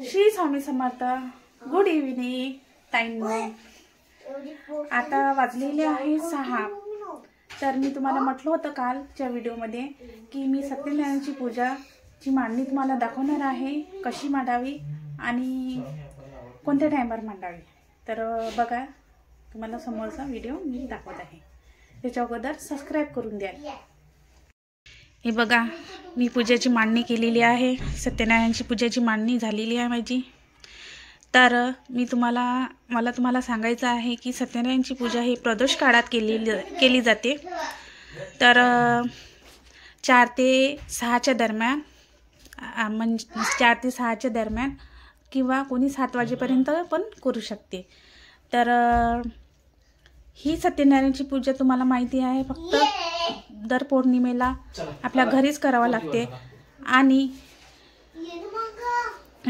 Shri Swami Samarth. Good evening ताईंनो. आता वाजलेले आहे 6. तर मी तुम्हाला म्हटलं होतं कालच्या व्हिडिओमध्ये की मी सत्यनारायणची पूजाची मांडणी तुम्हाला दाखवणार आहे, कशी मांडावी आणि कोणत्या टाइमवर मांडावी. तर बघा, तुम्हाला समोरचा व्हिडिओ मी दाखवत आहे. त्याच्या अगोदर सबस्क्राइब करून द्या. हे बघा, मी पूजेची मांडणी केलेली आहे. सत्यनारायणची पूजेची मांडणी झालेली आहे माझी. तर मला तुम्हाला सांगायचं आहे की सत्यनारायणची पूजा ही प्रदोष काळात केली जाते. तर 4 ते 6च्या दरम्यान, म्हणजे 4 ते 6च्या दरम्यान किंवा कोणी 7 वाजेपर्यंत पण करू शकते. तर ही सत्यनारायणची पूजा तुम्हाला माहिती आहे, फक्त दर पौर्णिमेला आपल्या घरीच करावं लागते. आणि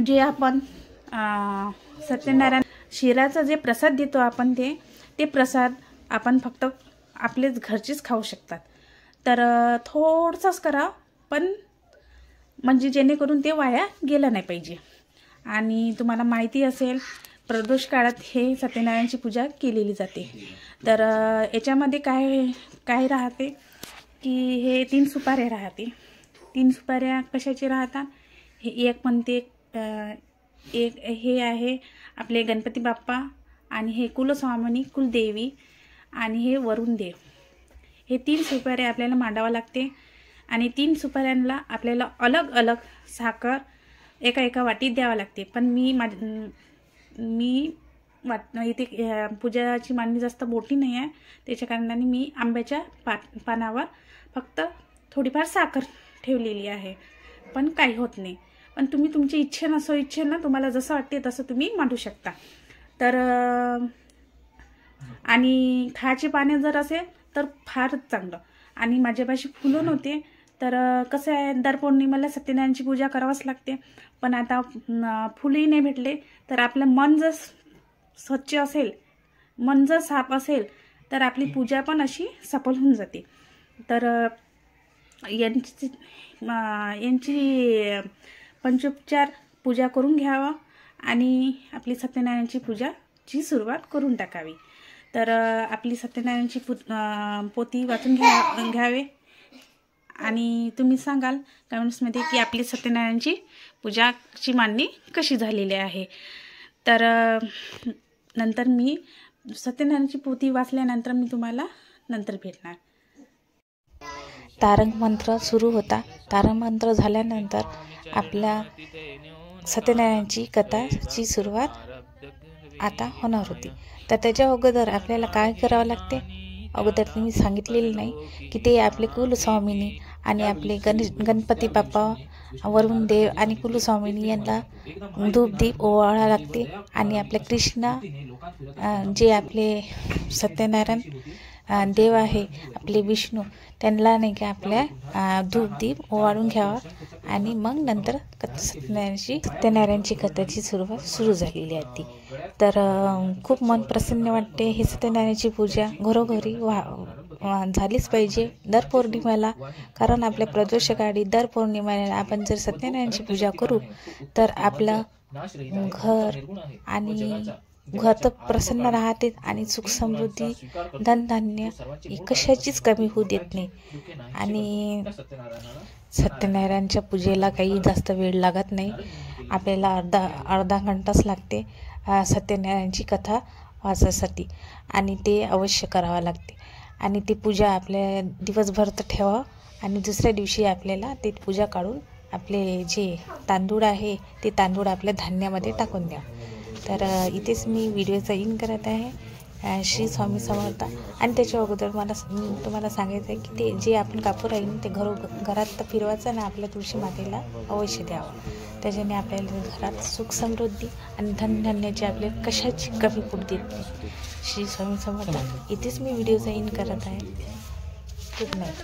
जे आपण सत्यनारायण शिराचा जे प्रसाद देतो आपण, ते प्रसाद आपण फक्त आपलेच घरचेच खाऊ शकतात. तर थोडंसंच करा, पण म्हणजे जेणेकरून ते वाया गेलं नाही पाहिजे. आणि तुम्हाला माहिती असेल, प्रदोष काळात हे सत्यनारायणची पूजा केलेली जाते. तर याच्यामध्ये काय राहते की हे 3 सुपाऱ्या राहते. 3 सुपाऱ्या कशाची राहतात? हे एक म्हणते, एक हे आहे आपले गणपती बाप्पा, आणि हे कुलस्वामिनी कुलदेवी, आणि हे वरुण देव. हे 3 सुपाऱ्या आपल्याला मांडावं लागते. आणि 3 सुपाऱ्यांना आपल्याला अलग अलग साखर एका वाटीत द्यावं लागते. पण मी इथे पूजाची मांडणी जास्त मोठी नाही आहे, त्याच्या कारणाने मी आंब्याच्या पानावर फक्त थोडीफार साखर ठेवलेली आहे. पण काही होत नाही. पण तुम्ही तुमची इच्छेनं तुम्हाला जसं वाटते तसं तुम्ही मांडू शकता. तर आणि खायचे पाने जर असेल तर फारच चांगलं. आणि माझ्यापाशी फुलं नव्हते, तर कसं आहे, दर पौर्णिमेला सत्यनारायणची पूजा करावंच लागते. पण आता फुलंही नाही भेटले, तर आपलं मन जर स्वच्छ असेल, मन जर साफ असेल, तर आपली पूजा पण अशी सफल होऊन जाते. तर यांची पंचोपचार पूजा करून घ्यावा आणि आपली सत्यनारायणची पूजाची सुरुवात करून टाकावी. तर आपली सत्यनारायणची पोथी वाचून घ्यावे. आणि तुम्ही सांगाल कमेंट्समध्ये की आपली सत्यनारायणची पूजाची मांडणी कशी झालेली आहे. तर नंतर मी सत्यनारायणची पोथी वाचल्यानंतर मी तुम्हाला नंतर भेटणार. तारक मंत्र सुरू होता. तारक मंत्र झाल्यानंतर आपल्या सत्यनारायणची कथाची सुरुवात आता होणार होती. तर त्याच्या अगोदर आपल्याला काय करावं लागते, अगोदर मी सांगितलेलं नाही की ते आपले कुलस्वामिनी आणि आपले गणपती बाप्पा, वरुण देव आणि कुलस्वामिनी यांना धूप दीप ओवाळावं लागते. आणि आपले कृष्ण, जे आपले सत्यनारायण देव आहे, आपले विष्णू, त्यांना नाही का आपल्या धूप दीप ओवाळून घ्यावा. आणि मग नंतर सत्यनारायणची कथेची सुरुवात सुरू झालेली आहे ती. तर खूप मन प्रसन्न वाटते. ही सत्यनारायणची पूजा घरोघरी झालीच पाहिजे दर पौर्णिमेला. कारण आपल्या प्रदोषकाळी दर पौर्णिमेला आपण जर सत्यनारायणची पूजा करू, तर आपलं घर आणि घर तर प्रसन्न राहते. आणि सुख समृद्धी, धनधान्य कशाचीच कमी होऊ देत नाही. आणि सत्यनारायणच्या पूजेला काही जास्त वेळ लागत नाही. आपल्याला अर्धा घंटाच लागते सत्यनारायणची कथा वाचायसाठी. आणि ते अवश्य करावं लागते. आणि ती पूजा आपल्या दिवसभर तर ठेवा. आणि दुसऱ्या दिवशी आपल्याला ती पूजा काढून आपले जे तांदूळ आहे, ते तांदूळ आपल्या धान्यामध्ये टाकून द्या. तर इथेच मी व्हिडिओचा इन करत आहे. श्री स्वामी समर्थ. आणि त्याच्या अगोदर तुम्हाला सांगायचं आहे की ते जे आपण कापूर आहे ते घरात तर फिरवायचं ना, आपल्या तुळशी मातेला अवश्य द्यावं. त्याच्याने आपल्याला घरात सुख समृद्धी आणि धनधान्याची आपल्याला कशाची कमी पडू देत नाही. श्री स्वामी समर्थ. इथेच मी व्हिडिओचा इन करत आहे. Good night.